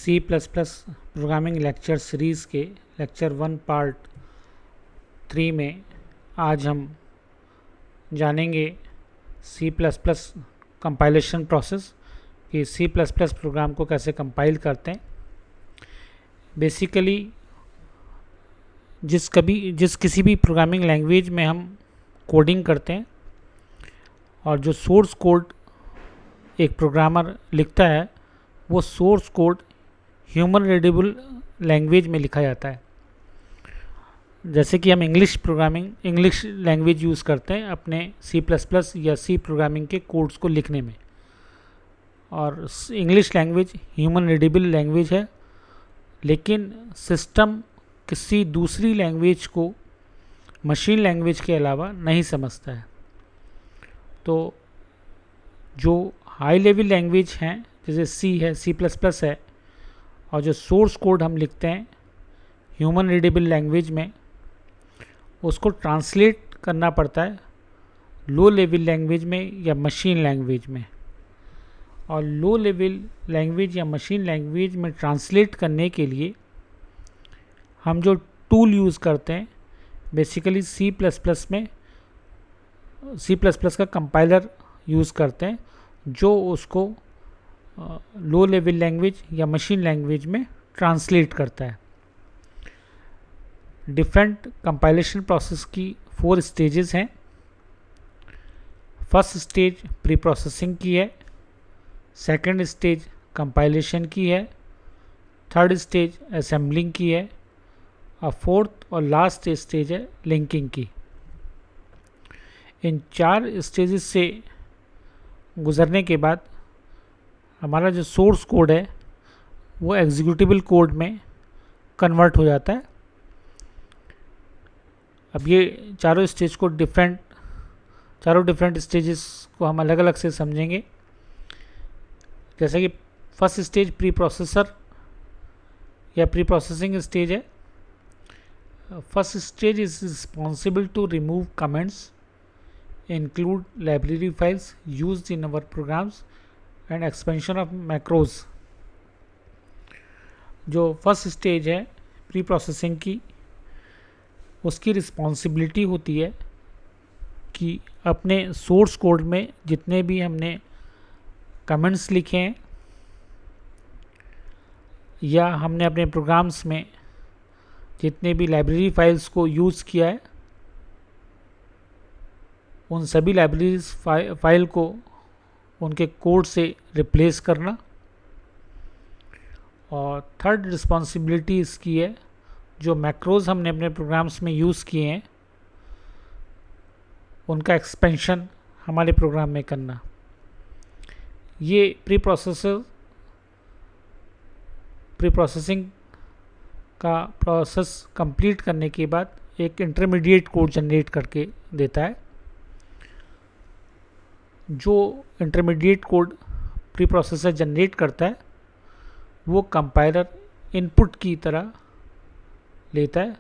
सी plus plus programming lecture series के lecture 1 part 3 में आज हम जानेंगे C plus plus compilation process कि सी प्लस प्लस प्रोग्राम को कैसे कंपाइल करते हैं। बेसिकली जिस किसी भी प्रोग्रामिंग लैंग्वेज में हम कोडिंग करते हैं और जो सोर्स कोड एक प्रोग्रामर लिखता है वो source code human readable language में लिखा जाता है। जैसे कि हम इंग्लिश लैंग्वेज यूज़ करते हैं अपने सी प्लस प्लस या सी प्रोग्रामिंग के कोड्स को लिखने में, और English language human readable language है, लेकिन सिस्टम किसी दूसरी लैंग्वेज को मशीन लैंग्वेज के अलावा नहीं समझता है। तो जो हाई लेवल लैंग्वेज हैं जैसे सी है, सी प्लस प्लस है, और जो सोर्स कोड हम लिखते हैं ह्यूमन रीडेबल लैंग्वेज में, उसको ट्रांसलेट करना पड़ता है लो लेवल लैंग्वेज में या मशीन लैंग्वेज में। और लो लेवल लैंग्वेज या मशीन लैंग्वेज में ट्रांसलेट करने के लिए हम जो टूल यूज़ करते हैं, बेसिकली सी प्लस प्लस का कंपाइलर यूज़ करते हैं जो उसको लो लेवल लैंग्वेज या मशीन लैंग्वेज में ट्रांसलेट करता है। डिफरेंट कंपाइलेशन प्रोसेस की 4 स्टेजेस हैं। फर्स्ट स्टेज प्री प्रोसेसिंग की है, सेकंड स्टेज कंपाइलेशन की है, थर्ड स्टेज असेंबलिंग की है, और फोर्थ और लास्ट स्टेज है लिंकिंग की। इन 4 स्टेजेस से गुजरने के बाद हमारा जो सोर्स कोड है वो एग्जीक्यूटेबल कोड में कन्वर्ट हो जाता है। अब ये चारों डिफरेंट स्टेजेस को हम अलग अलग से समझेंगे। जैसे कि फर्स्ट स्टेज प्री प्रोसेसर या प्री प्रोसेसिंग स्टेज है। First stage is responsible to remove comments, include library files used in our programs and expansion of macros. जो फर्स्ट स्टेज है प्री प्रोसेसिंग की, उसकी रिस्पॉन्सिबिलिटी होती है कि अपने सोर्स कोड में जितने भी हमने कमेंट्स लिखे हैं या हमने अपने प्रोग्राम्स में जितने भी लाइब्रेरी फाइल्स को यूज़ किया है, उन सभी लाइब्रेरीज फाइल को उनके कोड से रिप्लेस करना। और थर्ड रिस्पॉन्सिबिलिटी इसकी है जो मैक्रोज हमने अपने प्रोग्राम्स में यूज़ किए हैं उनका एक्सपेंशन हमारे प्रोग्राम में करना। ये प्री प्रोसेसिंग का प्रोसेस कंप्लीट करने के बाद एक इंटरमीडिएट कोड जनरेट करके देता है। जो intermediate code pre processor generate करता है वो कंपाइलर इनपुट की तरह लेता है,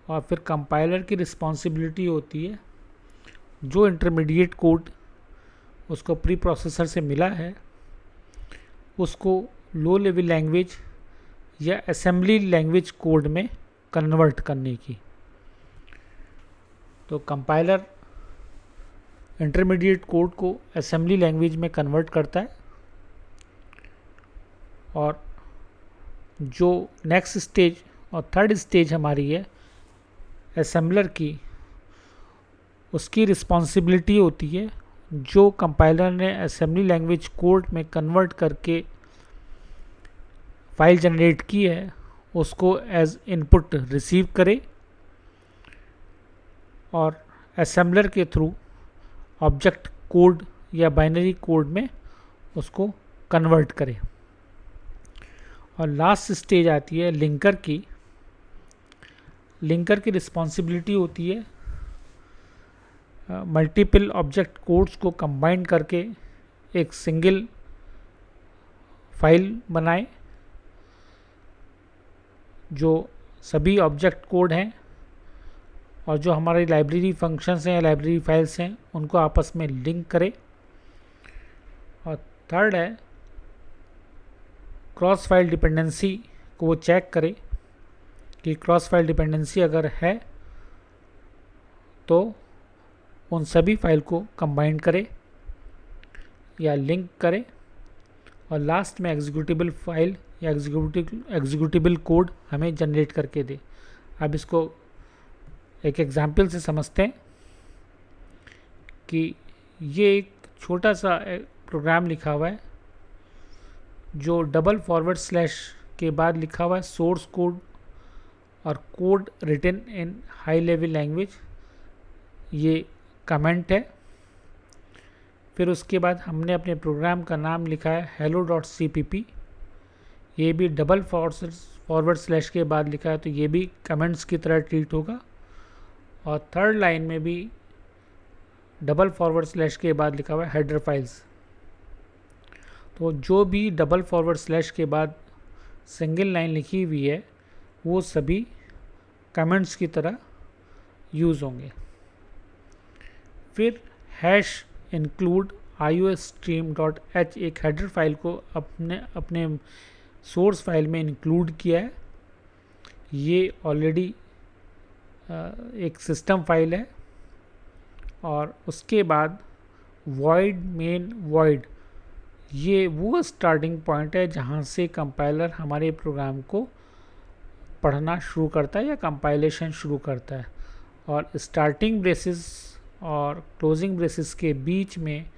और फिर कंपाइलर की रिस्पॉन्सिबिलिटी होती है जो इंटरमीडिएट कोड उसको प्री प्रोसेसर से मिला है उसको लो लेवल लैंग्वेज या असेंबली लैंग्वेज कोड में कन्वर्ट करने की। तो कंपाइलर इंटरमीडिएट कोड को असेंबली लैंग्वेज में कन्वर्ट करता है, और जो नेक्स्ट स्टेज और थर्ड स्टेज हमारी है असेंबलर की, उसकी रिस्पॉन्सिबिलिटी होती है जो कंपाइलर ने असेंबली लैंग्वेज कोड में कन्वर्ट करके फाइल जनरेट की है उसको एज इनपुट रिसीव करे और असेंबलर के थ्रू ऑब्जेक्ट कोड या बाइनरी कोड में उसको कन्वर्ट करे। और लास्ट स्टेज आती है लिंकर की। लिंकर की रिस्पॉन्सिबिलिटी होती है मल्टीपल ऑब्जेक्ट कोड्स को कंबाइन करके एक सिंगल फाइल बनाए जो सभी ऑब्जेक्ट कोड हैं और जो हमारी लाइब्रेरी फंक्शंस हैं या लाइब्रेरी फाइल्स हैं उनको आपस में लिंक करे। और थर्ड है क्रॉस फाइल डिपेंडेंसी को वो चेक करे कि क्रॉस फाइल डिपेंडेंसी अगर है तो उन सभी फाइल को कंबाइन करे या लिंक करे, और लास्ट में एग्जीक्यूटेबल फाइल या एग्जीक्यूटेबल कोड हमें जनरेट करके दे। अब इसको एक एग्जाम्पल से समझते हैं कि ये एक छोटा सा प्रोग्राम लिखा हुआ है जो डबल फॉरवर्ड स्लैश के बाद लिखा हुआ है सोर्स कोड और code written in high level language, ये कमेंट है। फिर उसके बाद हमने अपने प्रोग्राम का नाम लिखा है hello.cpp, ये भी डबल फॉरवर्ड स्लैश के बाद लिखा है तो ये भी कमेंट्स की तरह ट्रीट होगा। और थर्ड लाइन में भी डबल फॉरवर्ड स्लैश के बाद लिखा हुआ है हेडर फाइल्स। तो जो भी डबल फॉरवर्ड स्लैश के बाद सिंगल लाइन लिखी हुई है वो सभी कमेंट्स की तरह यूज़ होंगे। फिर हैश इंक्लूड iostream.h एक हेडर फाइल को अपने सोर्स फाइल में इंक्लूड किया है। ये ऑलरेडी एक सिस्टम फाइल है। और उसके बाद void main void, ये वो स्टार्टिंग पॉइंट है जहाँ से कंपाइलर हमारे प्रोग्राम को पढ़ना शुरू करता है या कंपाइलेशन शुरू करता है। और स्टार्टिंग ब्रेसेस और क्लोजिंग ब्रेसेस के बीच में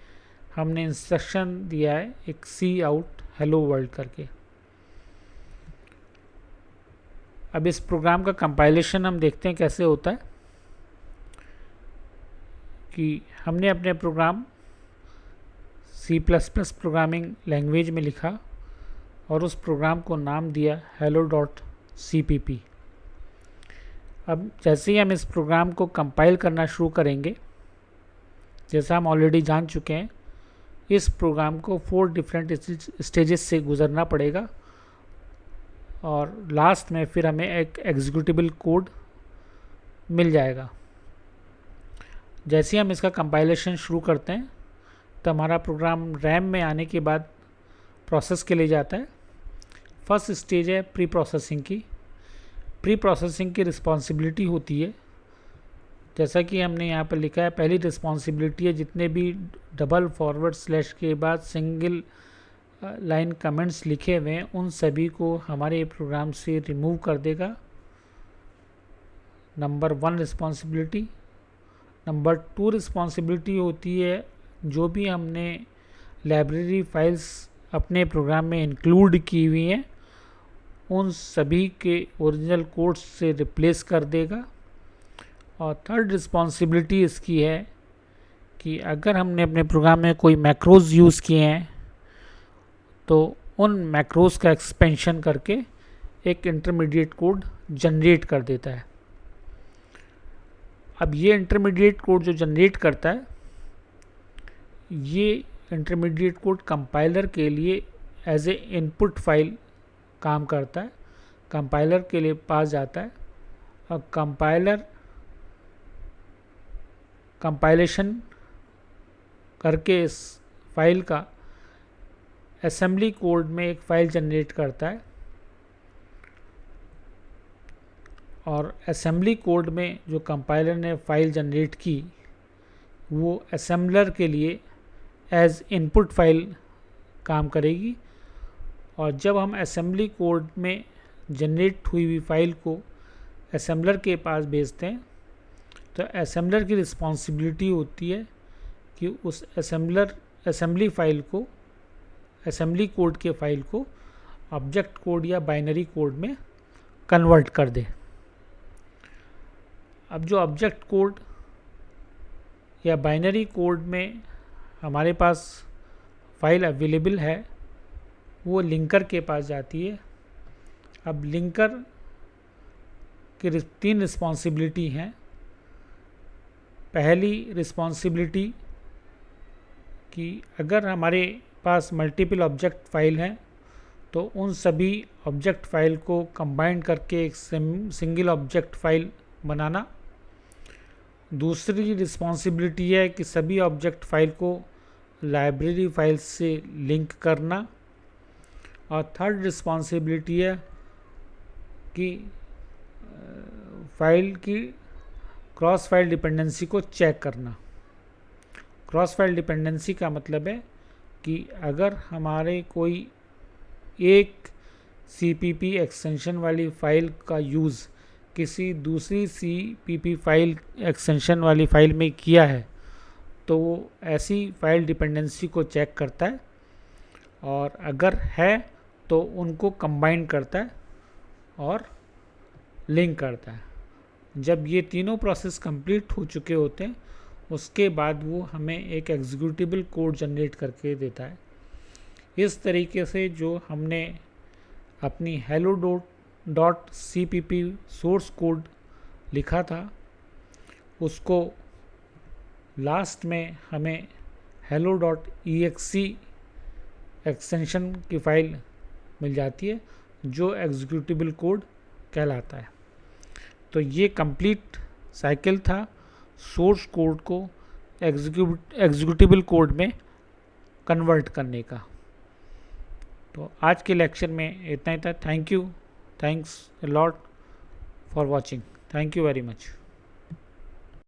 हमने इंस्ट्रक्शन दिया है एक सी आउट हेलो वर्ल्ड करके। अब इस प्रोग्राम का कंपाइलेशन हम देखते हैं कैसे होता है कि हमने अपने प्रोग्राम C++ प्रोग्रामिंग लैंग्वेज में लिखा और उस प्रोग्राम को नाम दिया hello.cpp। अब जैसे ही हम इस प्रोग्राम को कंपाइल करना शुरू करेंगे, जैसा हम ऑलरेडी जान चुके हैं, इस प्रोग्राम को 4 डिफरेंट स्टेजेस से गुजरना पड़ेगा और लास्ट में फिर हमें एक एग्जीक्यूटेबल कोड मिल जाएगा। जैसे ही हम इसका कंपाइलेशन शुरू करते हैं तो हमारा प्रोग्राम रैम में आने के बाद प्रोसेस के लिए जाता है। फर्स्ट स्टेज है प्री प्रोसेसिंग की। प्री प्रोसेसिंग की रिस्पॉन्सिबिलिटी होती है, जैसा कि हमने यहाँ पर लिखा है, पहली रिस्पॉन्सिबिलिटी है जितने भी डबल फॉरवर्ड स्लैश के बाद सिंगल लाइन कमेंट्स लिखे हुए हैं उन सभी को हमारे प्रोग्राम से रिमूव कर देगा। Number 1 responsibility. नंबर 2 रिस्पॉन्सिबिलिटी होती है जो भी हमने लाइब्रेरी फाइल्स अपने प्रोग्राम में इंक्लूड की हुई हैं उन सभी के ओरिजिनल कोड्स से रिप्लेस कर देगा। और थर्ड रिस्पॉन्सिबिलिटी इसकी है कि अगर हमने अपने प्रोग्राम में कोई मैक्रोज यूज़ किए हैं तो उन मैक्रोज का एक्सपेंशन करके एक इंटरमीडिएट कोड जनरेट कर देता है। अब ये इंटरमीडिएट कोड जो जनरेट करता है, ये इंटरमीडिएट कोड कंपाइलर के लिए एज ए इनपुट फाइल काम करता है, कंपाइलर के लिए पास जाता है। और कंपाइलेशन करके इस फाइल का असेंबली कोड में एक फ़ाइल जनरेट करता है और असेंबली कोड में जो कंपाइलर ने फ़ाइल जनरेट की वो असेंबलर के लिए एज इनपुट फाइल काम करेगी। और जब हम असेंबली कोड में जनरेट हुई हुई फाइल को असेंबलर के पास भेजते हैं तो असेंबलर की रिस्पॉन्सिबिलिटी होती है कि उस असेंबली फाइल को, असेंबली कोड के फाइल को ऑब्जेक्ट कोड या बाइनरी कोड में कन्वर्ट कर दे। अब जो ऑब्जेक्ट कोड या बाइनरी कोड में हमारे पास फाइल अवेलेबल है वो लिंकर के पास जाती है। अब लिंकर की 3 रिस्पॉन्सिबिलिटी हैं। पहली रिस्पॉन्सिबिलिटी कि अगर हमारे पास मल्टीपल ऑब्जेक्ट फाइल हैं तो उन सभी ऑब्जेक्ट फाइल को कंबाइन करके एक सिंगल ऑब्जेक्ट फाइल बनाना। दूसरी रिस्पॉन्सिबिलिटी है कि सभी ऑब्जेक्ट फाइल को लाइब्रेरी फाइल से लिंक करना। और थर्ड रिस्पॉन्सिबिलिटी है कि फाइल की क्रॉस फाइल डिपेंडेंसी को चेक करना। क्रॉस फाइल डिपेंडेंसी का मतलब है कि अगर हमारे कोई एक CPP एक्सटेंशन वाली फाइल का यूज़ किसी दूसरी CPP फाइल एक्सटेंशन वाली फाइल में किया है तो वो ऐसी फाइल डिपेंडेंसी को चेक करता है, और अगर है तो उनको कंबाइन करता है और लिंक करता है। जब ये तीनों प्रोसेस कंप्लीट हो चुके होते हैं उसके बाद वो हमें एक एग्जीक्यूटेबल कोड जनरेट करके देता है। इस तरीके से जो हमने अपनी hello.cpp सोर्स कोड लिखा था उसको लास्ट में हमें hello.exe एक्सटेंशन की फाइल मिल जाती है जो एग्जीक्यूटेबल कोड कहलाता है। तो ये कंप्लीट साइकिल था सोर्स कोड को एग्जीक्यूटेबल कोड में कन्वर्ट करने का। तो आज के लेक्चर में इतना ही था। Thanks a lot for watching. Thank you very much.